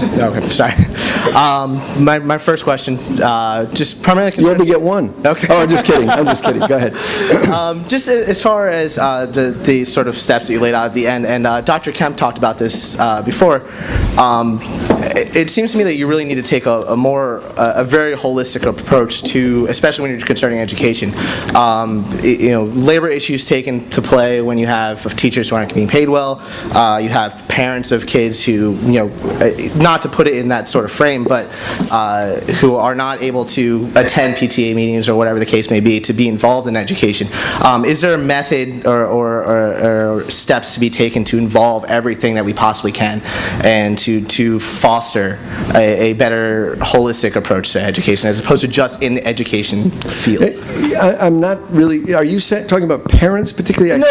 Okay, sorry. My first question, just primarily You only get one. Okay. Oh, I'm just kidding. Go ahead. Just as far as the sort of steps that you laid out at the end, and Dr. Kemp talked about this before, it seems to me that you really need to take a very holistic approach to, especially when you're concerning education. Labor issues taken to play when you have teachers who aren't being paid well. You have parents of kids who, not to put it in that sort of frame, but who are not able to attend PTA meetings or whatever the case may be to be involved in education. Is there a method or steps to be taken to involve everything that we possibly can and to foster a better holistic approach to education as opposed to just in the education field? I'm not really. Are you talking about parents particularly? No,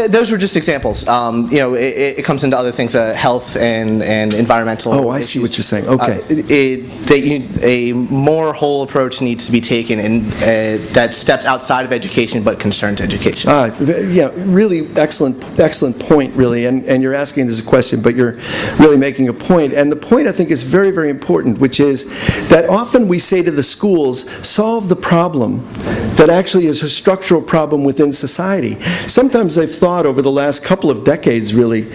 those were just examples. It comes into other things, health and environmental. Oh, I see what you're saying. Okay. A more whole approach needs to be taken, and that steps outside of education but concerns education. Yeah, really excellent point, really. And you're asking it as a question, but you're really making a point. And the point, I think, is very, very important, which is that often we say to the schools, solve the problem that actually is a structural problem within society. Sometimes I've thought over the last couple of decades, really,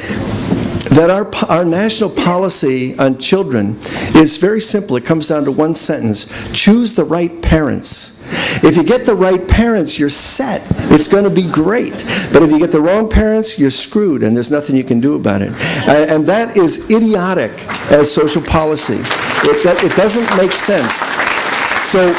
that our national policy on children is very simple. It comes down to one sentence: choose the right parents. If you get the right parents, you're set. It's going to be great. But if you get the wrong parents, you're screwed, and there's nothing you can do about it. And that is idiotic as social policy. It doesn't make sense. So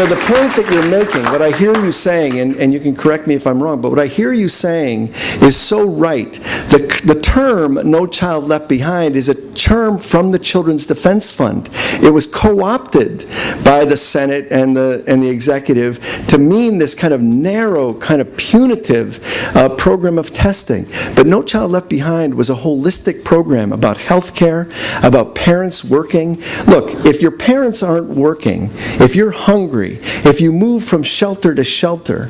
the point that you're making, what I hear you saying, and you can correct me if I'm wrong, but what I hear you saying is so right. The term "No Child Left Behind" is a term from the Children's Defense Fund. It was co-opted by the Senate and the executive to mean this kind of narrow, kind of punitive program of testing. But No Child Left Behind was a holistic program about health care, about parents working. Look, if your parents aren't working, if you're hungry, if you move from shelter to shelter,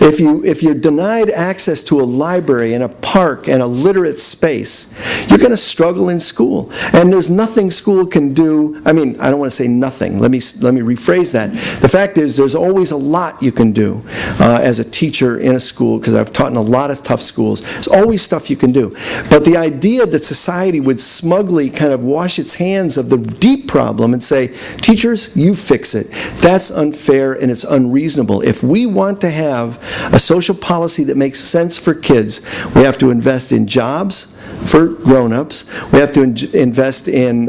if you're denied access to a library and a park and a literate space, you're going to struggle in school. And there's nothing school can do. I mean, I don't want to say nothing. Let me rephrase that. The fact is, there's always a lot you can do as a teacher in a school, because I've taught in a lot of tough schools. There's always stuff you can do. But the idea that society would smugly kind of wash its hands of the deep problem and say, teachers, you fix it, that's unfair and it's unreasonable. If we want to have a social policy that makes sense for kids, we have to invest in jobs for grown-ups. We have to invest in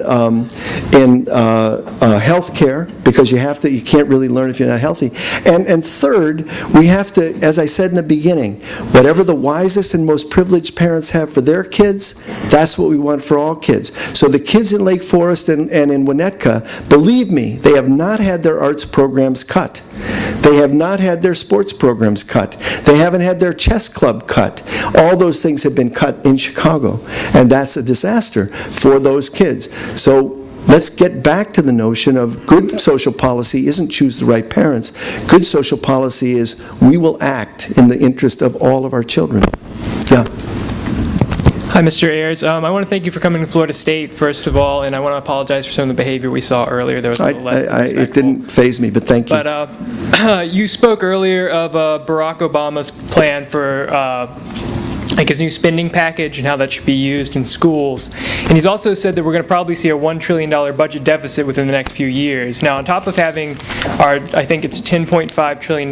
health care, because you can't really learn if you're not healthy. And third, we have to, as I said in the beginning, whatever the wisest and most privileged parents have for their kids, that's what we want for all kids. So the kids in Lake Forest and in Winnetka, believe me, they have not had their arts programs cut. They have not had their sports programs cut. They haven't had their chess club cut. All those things have been cut in Chicago, and that's a disaster for those kids. So let's get back to the notion of good social policy isn't choose the right parents. Good social policy is we will act in the interest of all of our children. Yeah. Hi, Mr. Ayers. I want to thank you for coming to Florida State, first of all, and I want to apologize for some of the behavior we saw earlier. There was a little less than respectful. It didn't faze me, but thank you. But you spoke earlier of Barack Obama's plan for his new spending package and how that should be used in schools. And he's also said that we're going to probably see a $1 trillion budget deficit within the next few years. Now, on top of having I think it's $10.5 trillion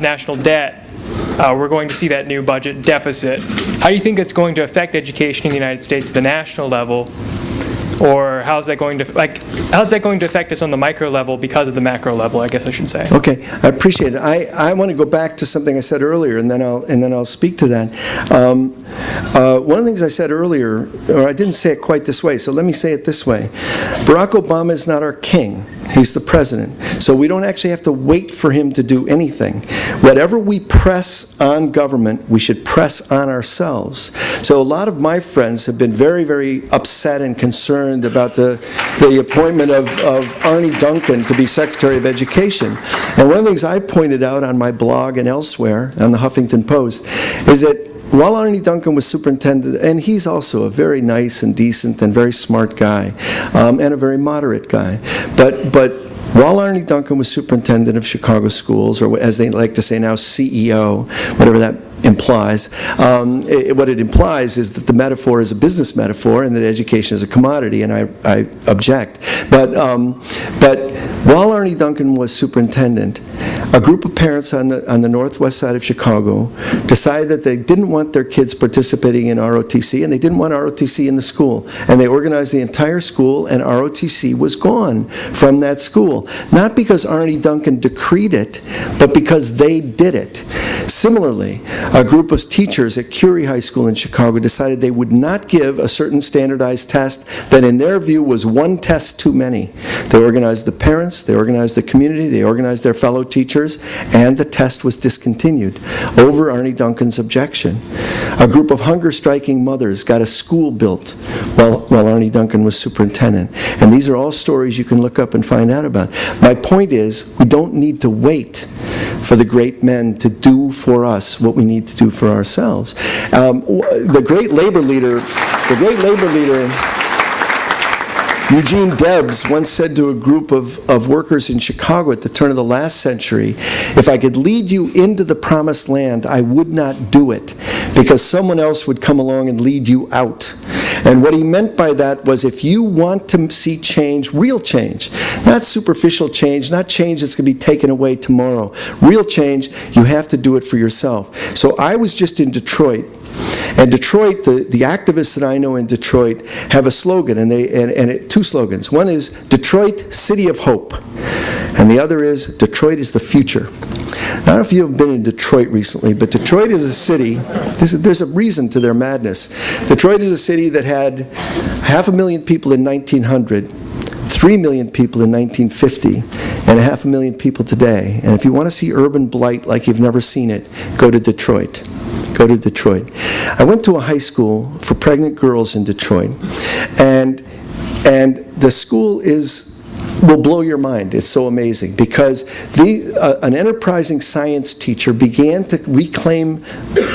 national debt, we're going to see that new budget deficit. How do you think it's going to affect education in the United States at the national level? Or how's that going to affect us on the micro level because of the macro level, I guess I should say? Okay, I appreciate it. I want to go back to something I said earlier, and then I'll speak to that. One of the things I said earlier, or I didn't say it quite this way, so let me say it this way. Barack Obama is not our king. He's the president. So we don't actually have to wait for him to do anything. Whatever we press on government, we should press on ourselves. So a lot of my friends have been very, very upset and concerned about the appointment of Arnie Duncan to be Secretary of Education. And one of the things I pointed out on my blog and elsewhere, on the Huffington Post, is that while Arnie Duncan was superintendent, and he's also a very nice and decent and very smart guy, and a very moderate guy, but while Arnie Duncan was superintendent of Chicago schools, or as they like to say now, CEO, whatever that implies, what it implies is that the metaphor is a business metaphor and that education is a commodity, and I object. But while Arnie Duncan was superintendent, a group of parents on the northwest side of Chicago decided that they didn't want their kids participating in ROTC, and they didn't want ROTC in the school. And they organized the entire school, and ROTC was gone from that school. Not because Arnie Duncan decreed it, but because they did it. Similarly, a group of teachers at Curie High School in Chicago decided they would not give a certain standardized test that in their view was one test too many. They organized the parents, they organized the community, they organized their fellow teachers, and the test was discontinued over Arnie Duncan's objection. A group of hunger-striking mothers got a school built while Arnie Duncan was superintendent. And these are all stories you can look up and find out about. My point is, we don't need to wait for the great men to do for us what we need to do for ourselves. The great labor leader, Eugene Debs once said to a group of workers in Chicago at the turn of the last century, if I could lead you into the promised land, I would not do it, because someone else would come along and lead you out. And what he meant by that was, if you want to see change, real change, not superficial change, not change that's going to be taken away tomorrow, real change, you have to do it for yourself. So I was just in Detroit. And Detroit, the activists that I know in Detroit have a slogan, and two slogans. One is Detroit, City of Hope, and the other is Detroit is the future. I don't know if you have been in Detroit recently, but Detroit is a city, there's a reason to their madness. Detroit is a city that had 500,000 people in 1900, 3 million people in 1950, and 500,000 people today. And if you want to see urban blight like you've never seen it, go to Detroit. Go to Detroit. I went to a high school for pregnant girls in Detroit, and the school will blow your mind. It's so amazing because an enterprising science teacher began to reclaim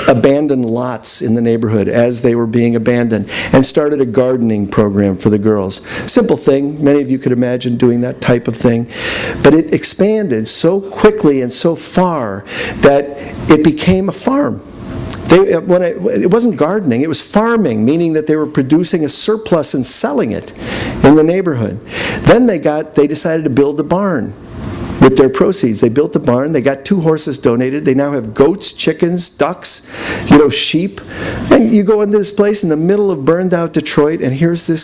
abandoned lots in the neighborhood as they were being abandoned and started a gardening program for the girls. Simple thing. Many of you could imagine doing that type of thing. But it expanded so quickly and so far that it became a farm. It wasn't gardening, it was farming, meaning that they were producing a surplus and selling it in the neighborhood. Then they decided to build a barn with their proceeds. They built a barn, they got 2 horses donated, they now have goats, chickens, ducks, sheep. And you go into this place in the middle of burned out Detroit, and here's this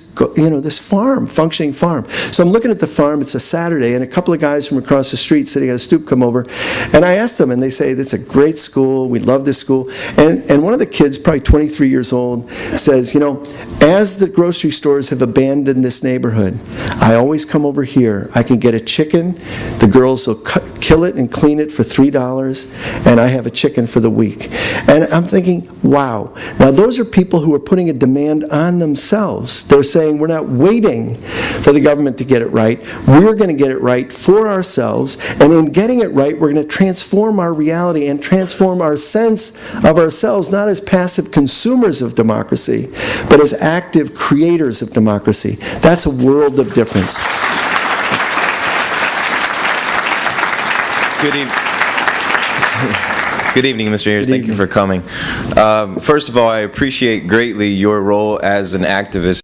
farm, functioning farm. So I'm looking at the farm, it's a Saturday, and a couple of guys from across the street sitting on a stoop come over, and I asked them, and they say, this is a great school, we love this school. And one of the kids, probably 23 years old, says, as the grocery stores have abandoned this neighborhood, I always come over here. I can get a chicken, the girls will kill it and clean it for $3, and I have a chicken for the week. And I'm thinking, wow. Now those are people who are putting a demand on themselves. They're saying, we're not waiting for the government to get it right. We're going to get it right for ourselves, and in getting it right, we're going to transform our reality and transform our sense of ourselves, not as passive consumers of democracy, but as active creators of democracy. That's a world of difference. Good evening, Mr. Ayers. Thank you for coming. First of all, I appreciate greatly your role as an activist.